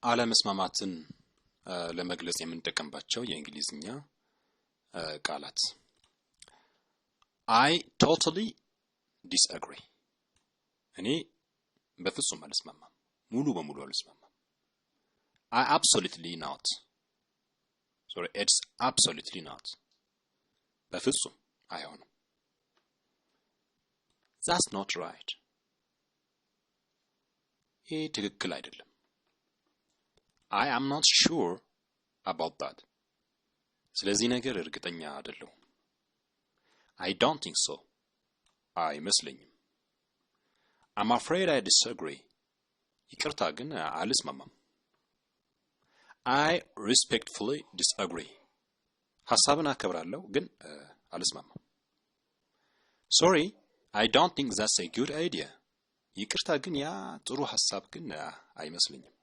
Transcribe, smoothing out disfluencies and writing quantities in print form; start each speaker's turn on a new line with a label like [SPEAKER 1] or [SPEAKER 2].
[SPEAKER 1] አለመስማማትን ለመግለጽ የምንጠቀምባቸው የእንግሊዝኛ ቃላት I totally disagree እኔ በፍጹም አልስማማም ሙሉ በሙሉ አልስማማም I absolutely not sorry it's absolutely not በፍጹም አይሆንም That's not right ይሄ ትክክል አይደለም I am not sure about that ስለዚህ ነገር እርግጠኛ አይደለሁም I don't think so አይመስለኝም I'm afraid I disagree ይቅርታ ግን አልስማማም I respectfully disagree ሐሳብን አከብራለሁ ግን አልስማማም Sorry I don't think that's a good idea ይቅርታ ግን ያ ጥሩ ሐሳብ ግን አይመስለኝም